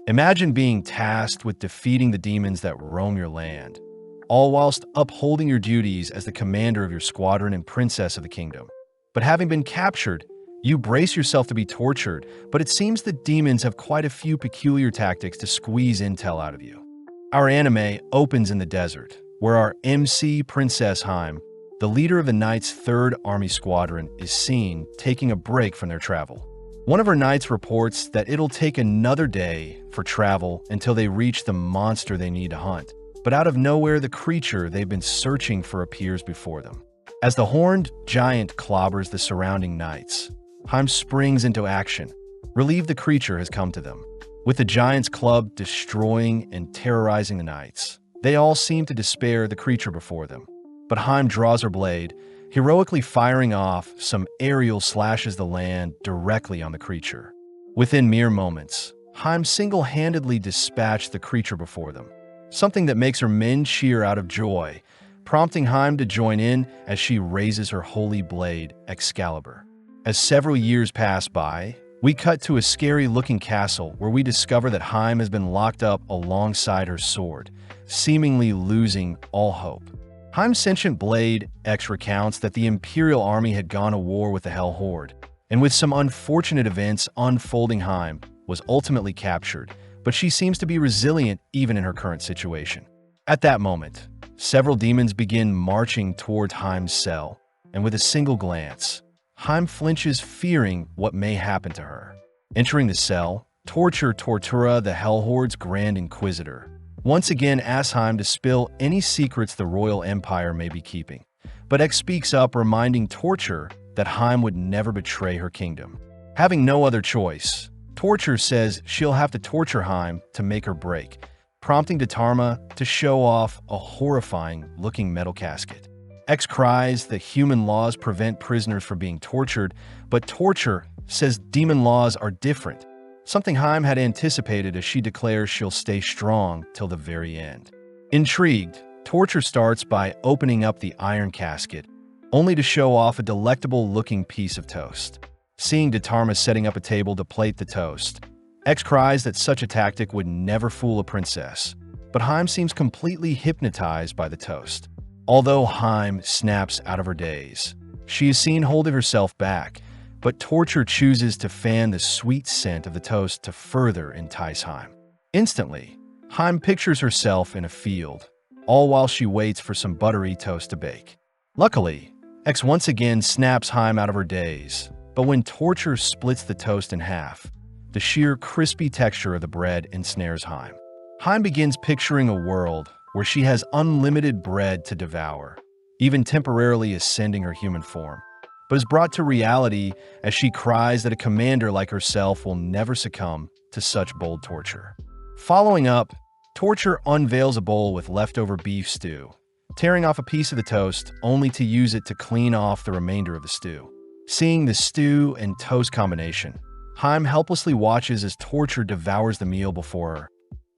Imagine being tasked with defeating the demons that roam your land, all whilst upholding your duties as the commander of your squadron and princess of the kingdom. But having been captured, you brace yourself to be tortured, but it seems the demons have quite a few peculiar tactics to squeeze intel out of you. Our anime opens in the desert, where our MC Princess Hime, the leader of the Knight's 3rd Army Squadron, is seen taking a break from their travel. One of her knights reports that it'll take another day for travel until they reach the monster they need to hunt, but out of nowhere the creature they've been searching for appears before them. As the horned giant clobbers the surrounding knights, Hime springs into action. Relieved the creature has come to them, with the giant's club destroying and terrorizing the knights. They all seem to despair the creature before them, but Hime draws her blade, heroically firing off some aerial slashes the land directly on the creature. Within mere moments, Hime single-handedly dispatched the creature before them, something that makes her men cheer out of joy, prompting Hime to join in as she raises her holy blade, Excalibur. As several years pass by, we cut to a scary-looking castle where we discover that Hime has been locked up alongside her sword, seemingly losing all hope. Hime's sentient blade, X, recounts that the Imperial Army had gone to war with the Hell Horde, and with some unfortunate events unfolding, Hime was ultimately captured, but she seems to be resilient even in her current situation. At that moment, several demons begin marching towards Hime's cell, and with a single glance, Hime flinches, fearing what may happen to her. Entering the cell, Tortura, the Hell Horde's Grand Inquisitor, once again asks Hime to spill any secrets the Royal Empire may be keeping. But X speaks up, reminding Torture that Hime would never betray her kingdom. Having no other choice, Torture says she'll have to torture Hime to make her break, prompting Dharma to show off a horrifying-looking metal casket. X cries that human laws prevent prisoners from being tortured, but Torture says demon laws are different, something Hime had anticipated as she declares she'll stay strong till the very end. Intrigued, Torture starts by opening up the iron casket, only to show off a delectable-looking piece of toast. Seeing Dharma setting up a table to plate the toast, X cries that such a tactic would never fool a princess, but Hime seems completely hypnotized by the toast. Although Hime snaps out of her daze, she is seen holding herself back, but Torture chooses to fan the sweet scent of the toast to further entice Hime. Instantly, Hime pictures herself in a field, all while she waits for some buttery toast to bake. Luckily, X once again snaps Hime out of her daze, but when Torture splits the toast in half, the sheer crispy texture of the bread ensnares Hime. Hime begins picturing a world where she has unlimited bread to devour, even temporarily ascending her human form, but is brought to reality as she cries that a commander like herself will never succumb to such bold torture. Following up, Torture unveils a bowl with leftover beef stew, tearing off a piece of the toast only to use it to clean off the remainder of the stew. Seeing the stew and toast combination, Hime helplessly watches as Torture devours the meal before her,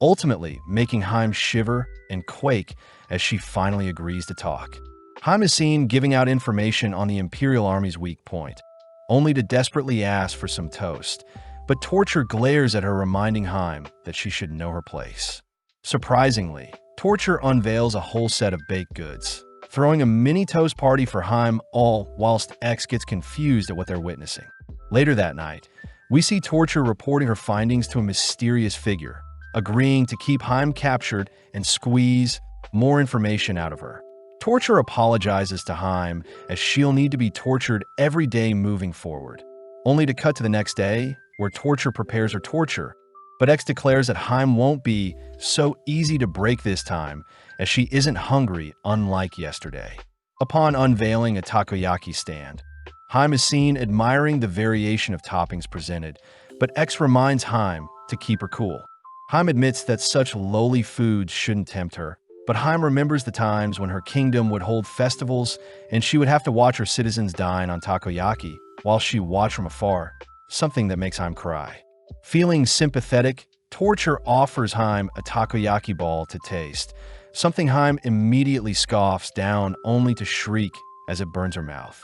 ultimately making Hime shiver and quake as she finally agrees to talk. Hime is seen giving out information on the Imperial Army's weak point, only to desperately ask for some toast, but Torture glares at her, reminding Hime that she should know her place. Surprisingly, Torture unveils a whole set of baked goods, throwing a mini toast party for Hime, all whilst X gets confused at what they're witnessing. Later that night, we see Torture reporting her findings to a mysterious figure, agreeing to keep Hime captured and squeeze more information out of her. Torture apologizes to Hime as she'll need to be tortured every day moving forward, only to cut to the next day where Torture prepares her torture, but X declares that Hime won't be so easy to break this time as she isn't hungry unlike yesterday. Upon unveiling a takoyaki stand, Hime is seen admiring the variation of toppings presented, but X reminds Hime to keep her cool. Hime admits that such lowly foods shouldn't tempt her, but Hime remembers the times when her kingdom would hold festivals and she would have to watch her citizens dine on takoyaki while she watched from afar, something that makes Hime cry. Feeling sympathetic, Torture offers Hime a takoyaki ball to taste, something Hime immediately scoffs down only to shriek as it burns her mouth.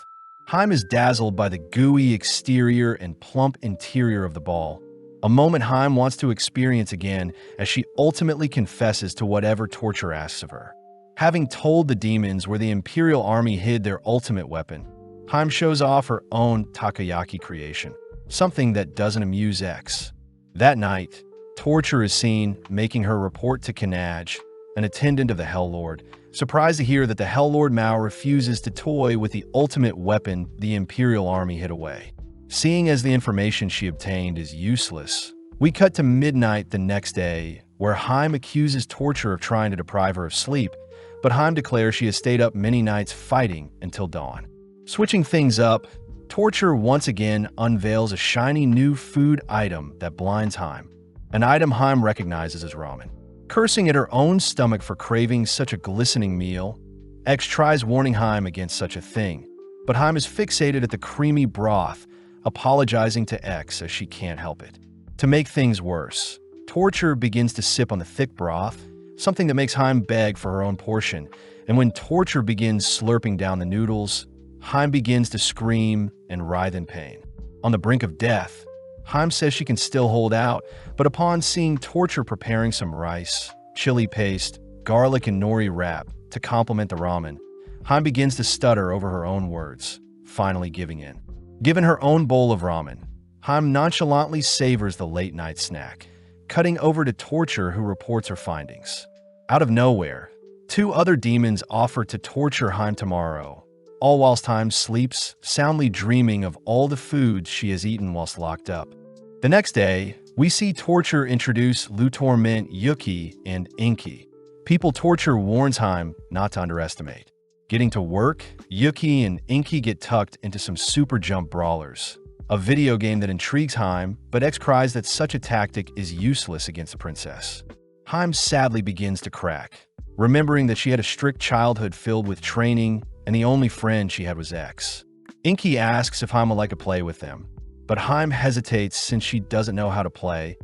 Hime is dazzled by the gooey exterior and plump interior of the ball, a moment Heim wants to experience again as she ultimately confesses to whatever torture asks of her. Having told the demons where the Imperial Army hid their ultimate weapon, Heim shows off her own takoyaki creation, something that doesn't amuse X. That night, Torture is seen making her report to Kanaj, an attendant of the Hell Lord, surprised to hear that the Hell Lord Mao refuses to toy with the ultimate weapon the Imperial Army hid away. Seeing as the information she obtained is useless, we cut to midnight the next day, where Heim accuses Torture of trying to deprive her of sleep, but Heim declares she has stayed up many nights fighting until dawn. Switching things up, Torture once again unveils a shiny new food item that blinds Heim, an item Heim recognizes as ramen. Cursing at her own stomach for craving such a glistening meal, X tries warning Heim against such a thing, but Heim is fixated at the creamy broth, apologizing to X as she can't help it. To make things worse, Torture begins to sip on the thick broth, something that makes Heim beg for her own portion, and when Torture begins slurping down the noodles, Heim begins to scream and writhe in pain. On the brink of death, Heim says she can still hold out, but upon seeing Torture preparing some rice, chili paste, garlic, and nori wrap to complement the ramen, Heim begins to stutter over her own words, finally giving in. Given her own bowl of ramen, Heim nonchalantly savors the late-night snack, cutting over to Torture, who reports her findings. Out of nowhere, two other demons offer to torture Heim tomorrow, all whilst Heim sleeps, soundly dreaming of all the foods she has eaten whilst locked up. The next day, we see Torture introduce Lutorment Yuki and Inky. People Torture warns Heim not to underestimate. Getting to work, Yuki and Inky get tucked into some super jump brawlers, a video game that intrigues Heim, but X cries that such a tactic is useless against the princess. Heim sadly begins to crack, remembering that she had a strict childhood filled with training and the only friend she had was X. Inky asks if Heim would like to play with them, but Heim hesitates since she doesn't know how to play.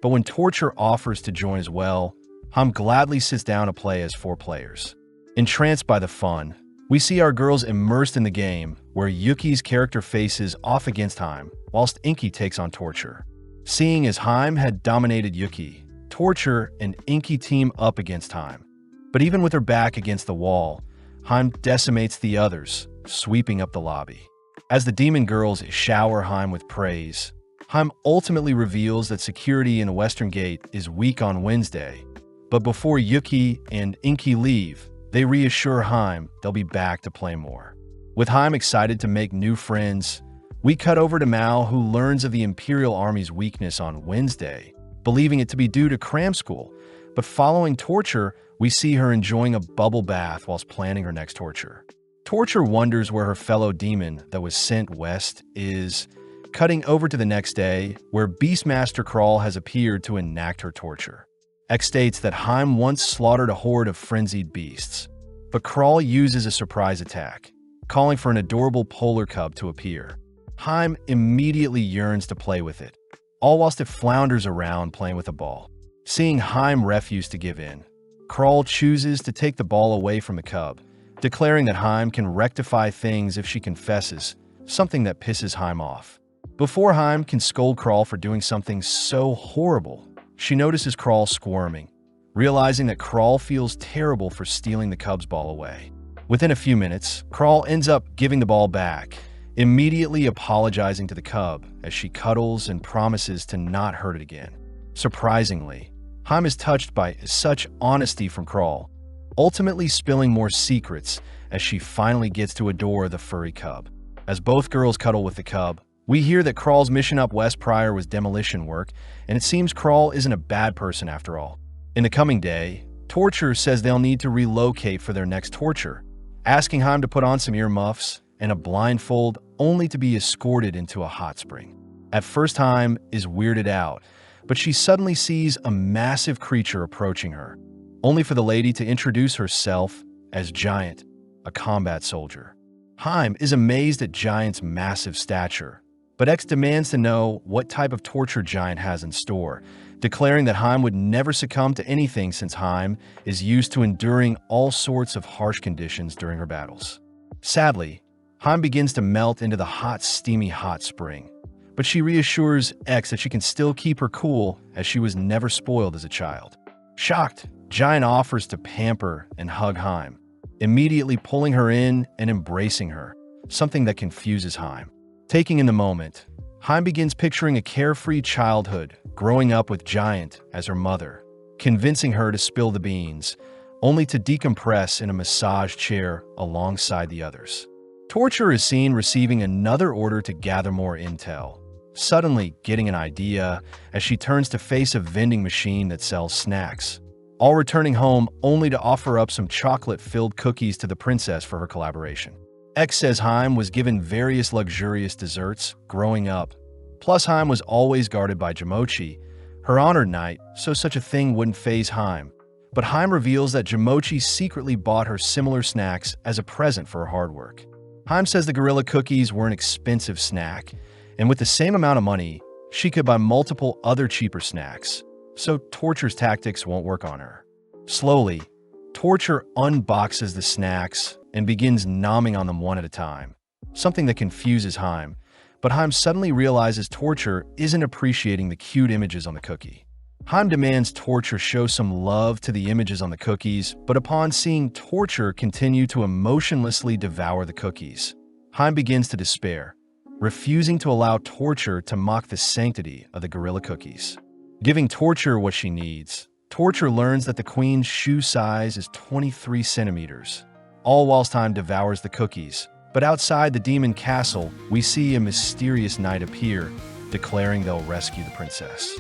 But when Torture offers to join as well, Heim gladly sits down to play as 4 players. Entranced by the fun, we see our girls immersed in the game, where Yuki's character faces off against Heim, whilst Inky takes on Torture. Seeing as Heim had dominated Yuki, Torture and Inky team up against Heim. But even with her back against the wall, Heim decimates the others, sweeping up the lobby. As the demon girls shower Heim with praise, Heim ultimately reveals that security in the Western Gate is weak on Wednesday, but before Yuki and Inky leave, they reassure Heim they'll be back to play more. With Heim excited to make new friends, we cut over to Mao, who learns of the Imperial Army's weakness on Wednesday, believing it to be due to cram school, but following Torture, we see her enjoying a bubble bath whilst planning her next torture. Torture wonders where her fellow demon that was sent west is, cutting over to the next day, where Beastmaster Kral has appeared to enact her torture. X states that Heim once slaughtered a horde of frenzied beasts, but Kral uses a surprise attack, calling for an adorable polar cub to appear. Heim immediately yearns to play with it, all whilst it flounders around playing with a ball. Seeing Heim refuse to give in, Kral chooses to take the ball away from the cub, declaring that Heim can rectify things if she confesses, something that pisses Heim off. Before Heim can scold Kral for doing something so horrible, she notices Kral squirming, realizing that Kral feels terrible for stealing the cub's ball away. Within a few minutes, Kral ends up giving the ball back, immediately apologizing to the cub as she cuddles and promises to not hurt it again. Surprisingly, Heim is touched by such honesty from Kral, ultimately spilling more secrets as she finally gets to adore the furry cub. As both girls cuddle with the cub, we hear that Kral's mission up west prior was demolition work, and it seems Kral isn't a bad person after all. In the coming day, Torture says they'll need to relocate for their next torture, asking Heim to put on some earmuffs and a blindfold only to be escorted into a hot spring. At first, Heim is weirded out, but she suddenly sees a massive creature approaching her, only for the lady to introduce herself as Giant, a combat soldier. Heim is amazed at Giant's massive stature, but X demands to know what type of torture Giant has in store, declaring that Heim would never succumb to anything since Heim is used to enduring all sorts of harsh conditions during her battles. Sadly, Heim begins to melt into the hot, steamy hot spring, but she reassures X that she can still keep her cool as she was never spoiled as a child. Shocked, Jikan offers to pamper and hug Hime, immediately pulling her in and embracing her, something that confuses Hime. Taking in the moment, Hime begins picturing a carefree childhood, growing up with Giant as her mother, convincing her to spill the beans, only to decompress in a massage chair alongside the others. Torture is seen receiving another order to gather more intel, suddenly getting an idea as she turns to face a vending machine that sells snacks, all returning home only to offer up some chocolate-filled cookies to the princess for her collaboration. X says Hime was given various luxurious desserts growing up, plus Hime was always guarded by Jamochi, her honored knight, so such a thing wouldn't faze Hime. But Hime reveals that Jamochi secretly bought her similar snacks as a present for her hard work. Hime says the gorilla cookies were an expensive snack, and with the same amount of money, she could buy multiple other cheaper snacks, so Torture's tactics won't work on her. Slowly, Torture unboxes the snacks and begins nomming on them one at a time, something that confuses Hime, but Hime suddenly realizes Torture isn't appreciating the cute images on the cookie. Hime demands Torture show some love to the images on the cookies, but upon seeing Torture continue to emotionlessly devour the cookies, Hime begins to despair, refusing to allow Torture to mock the sanctity of the gorilla cookies. Giving Torture what she needs, Torture learns that the queen's shoe size is 23 centimeters, all whilst Hime devours the cookies. But outside the demon castle, we see a mysterious knight appear, declaring they'll rescue the princess.